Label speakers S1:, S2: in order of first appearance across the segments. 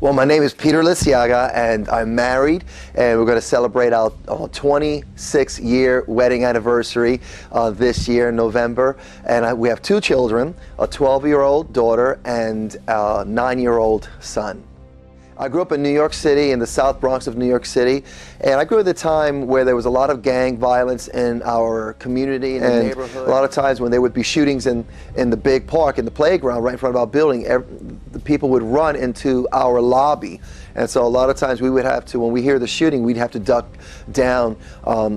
S1: Well, my name is Peter Liciaga, and I'm married, and we're going to celebrate our 26-year wedding anniversary this year in November. And we have two children, a 12-year-old daughter and a 9-year-old son. I grew up in New York City, in the South Bronx of New York City, and I grew at the time where there was a lot of gang violence in our community, in the neighborhood. A lot of times when there would be shootings in the big park, in the playground right in front of our building, the people would run into our lobby. And so a lot of times we would have to, when we hear the shooting, we'd have to duck down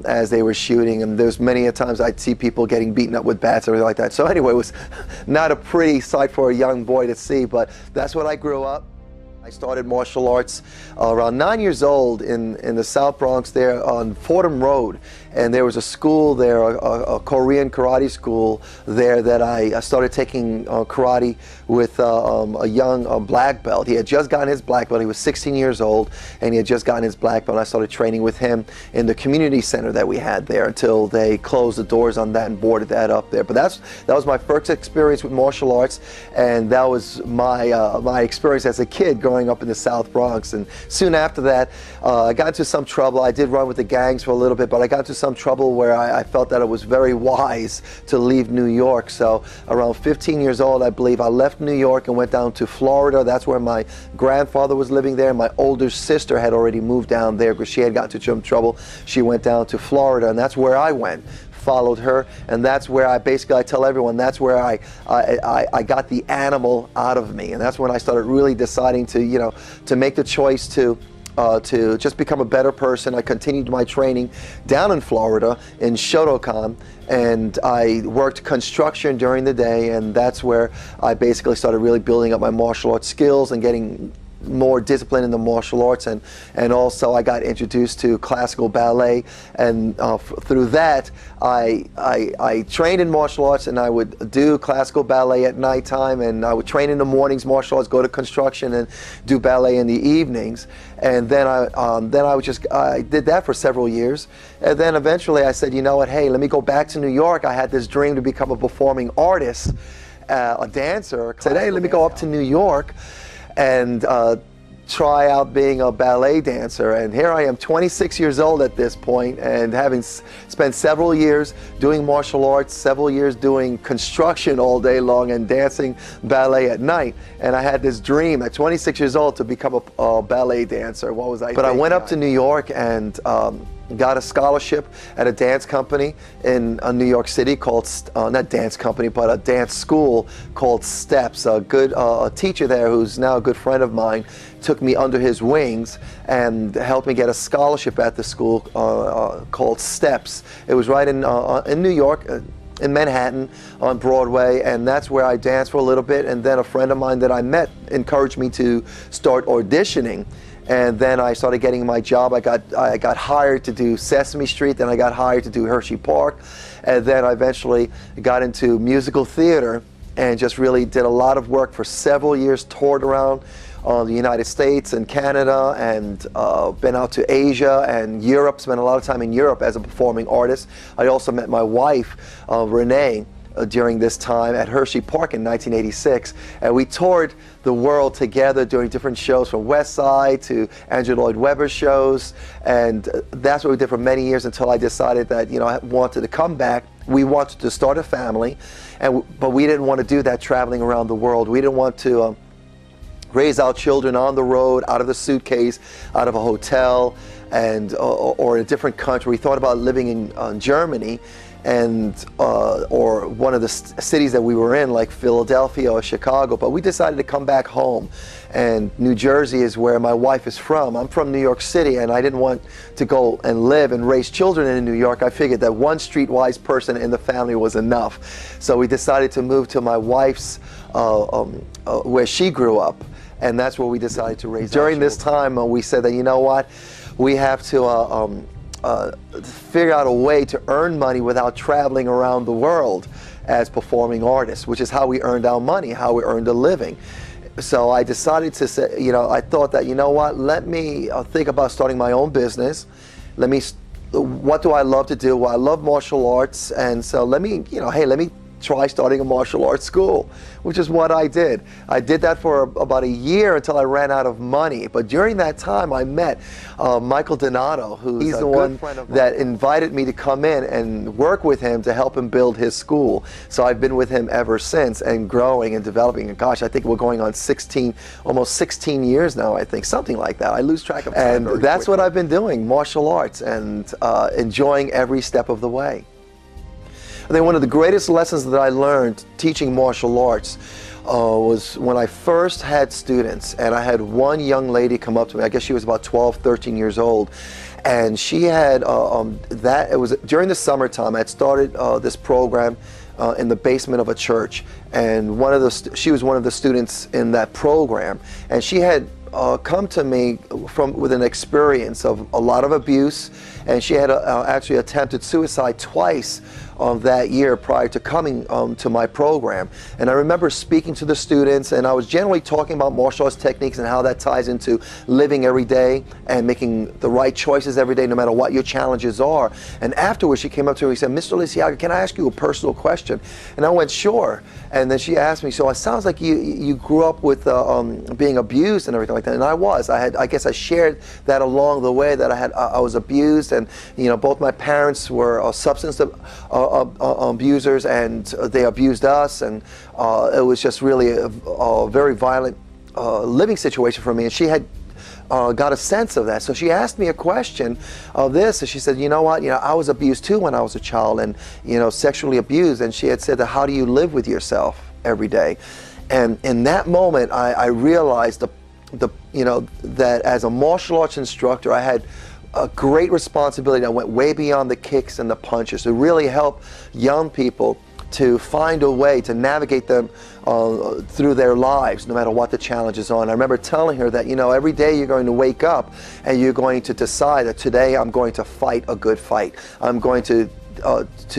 S1: as they were shooting. And there's many a times I'd see people getting beaten up with bats or anything like that. So anyway, it was not a pretty sight for a young boy to see, but that's what I grew up. I started martial arts around 9 years old in the South Bronx there on Fordham Road. And there was a school there, a Korean karate school there, that I started taking karate with a young black belt. He had just gotten his black belt. He was 16 years old, and he had just gotten his black belt. And I started training with him in the community center that we had there until they closed the doors on that and boarded that up there. But that was my first experience with martial arts, and that was my experience as a kid growing up in the South Bronx. And soon after that, I got into some trouble. I did run with the gangs for a little bit, but I got into some trouble where I felt that it was very wise to leave New York. So around 15 years old, I believe, I left New York and went down to Florida. That's where my grandfather was living there. My older sister had already moved down there because she had gotten into some trouble. She went down to Florida, and that's where I went. Followed her, and that's where I tell everyone, that's where I got the animal out of me. And that's when I started really deciding to make the choice to just become a better person. I continued my training down in Florida in Shotokan, and I worked construction during the day, and that's where I basically started really building up my martial arts skills and getting more discipline in the martial arts, and also I got introduced to classical ballet, and through that I trained in martial arts, and I would do classical ballet at nighttime, and I would train in the mornings martial arts, go to construction, and do ballet in the evenings. And then I did that for several years, and then eventually I said, you know what, hey, let me go back to New York. I had this dream to become a performing artist, a dancer. I said, hey, let me go up to New York and try out being a ballet dancer. And here I am, 26 years old at this point, and having spent several years doing martial arts, several years doing construction all day long, and dancing ballet at night. And I had this dream at 26 years old to become a ballet dancer. What was I thinking? But I went up to New York and got a scholarship at a dance company in New York City called, not dance company, but a dance school called Steps. A teacher there, who's now a good friend of mine, took me under his wings and helped me get a scholarship at the school called Steps. It was right in New York, in Manhattan on Broadway, and that's where I danced for a little bit. And then a friend of mine that I met encouraged me to start auditioning. And then I started getting my job. I got hired to do Sesame Street, then I got hired to do Hershey Park, and then I eventually got into musical theater and just really did a lot of work for several years, toured around the United States and Canada, and been out to Asia and Europe, spent a lot of time in Europe as a performing artist. I also met my wife, Renee, during this time at Hershey Park in 1986, and we toured the world together doing different shows, from West Side to Andrew Lloyd Webber shows, and that's what we did for many years until I decided that I wanted to come back. We wanted to start a family, but we didn't want to do that traveling around the world. We didn't want to raise our children on the road, out of the suitcase, out of a hotel, and or in a different country. We thought about living in Germany, and or one of the cities that we were in, like Philadelphia or Chicago, but we decided to come back home. And New Jersey is where my wife is from. I'm from New York City, and I didn't want to go and live and raise children in New York. I figured that one streetwise person in the family was enough. So we decided to move to my wife's, where she grew up, and that's where we decided to raise. During this time, we said that, you know what, we have to figure out a way to earn money without traveling around the world as performing artists, which is how we earned our money, how we earned a living. So I decided to say, I thought that, you know what, let me think about starting my own business. What do I love to do? Well, I love martial arts, and so let me, hey, let me try starting a martial arts school, which is what I did. I did that for about a year until I ran out of money. But during that time, I met Michael Donato, who's the one that invited me to come in and work with him to help him build his school. So I've been with him ever since, and growing and developing. And gosh, I think we're going on almost 16 years now, I think, something like that. I lose track of time. And that's what I've been doing, martial arts, and enjoying every step of the way. I think one of the greatest lessons that I learned teaching martial arts was when I first had students, and I had one young lady come up to me. I guess she was about 12, 13 years old, and she had it was during the summertime. I had started this program in the basement of a church, and she was one of the students in that program, and she had come to me with an experience of a lot of abuse, and she had actually attempted suicide twice that year prior to coming to my program. And I remember speaking to the students, and I was generally talking about martial arts techniques and how that ties into living every day and making the right choices every day, no matter what your challenges are. And afterwards, she came up to me and said, "Mr. Liciaga, can I ask you a personal question?" And I went, "Sure." And then she asked me, "So it sounds like you grew up with being abused and everything like that." And I was. I guess I shared that along the way, that I was abused, and both my parents were substance abusers, and they abused us, and it was just really a very violent living situation for me. And she had got a sense of that, so she asked me a question of this, and she said, "You know what? I was abused too when I was a child, and sexually abused." And she had said that, "How do you live with yourself every day?" And in that moment, I realized that as a martial arts instructor, I had a great responsibility that went way beyond the kicks and the punches to really help young people to find a way to navigate them through their lives, no matter what the challenges are. And I remember telling her that, every day you're going to wake up and you're going to decide that today I'm going to fight a good fight. I'm going to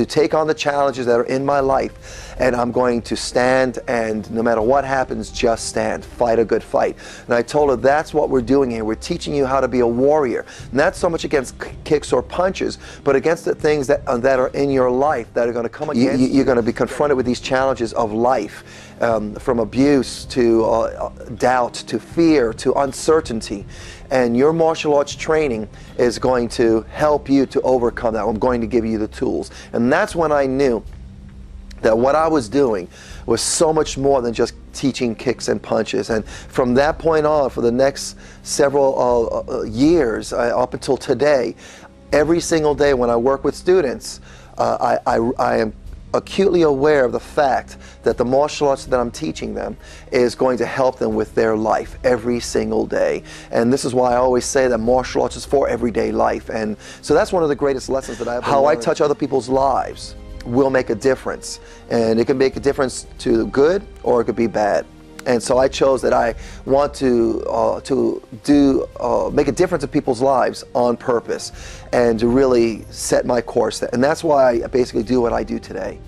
S1: take on the challenges that are in my life, and I'm going to stand, and no matter what happens, just stand, fight a good fight. And I told her that's what we're doing here. We're teaching you how to be a warrior, not so much against kicks or punches, but against the things that are in your life that are going to come against you. You're going to be confronted with these challenges of life, from abuse to doubt to fear to uncertainty. And your martial arts training is going to help you to overcome that. I'm going to give you the tools. And that's when I knew that what I was doing was so much more than just teaching kicks and punches. And from that point on, for the next several years, up until today, every single day when I work with students, I am acutely aware of the fact that the martial arts that I'm teaching them is going to help them with their life every single day. And this is why I always say that martial arts is for everyday life. And so that's one of the greatest lessons that I've learned. How I touch other people's lives will make a difference. And it can make a difference to good, or it could be bad. And so I chose that I want to make a difference in people's lives on purpose, and to really set my course. And that's why I basically do what I do today.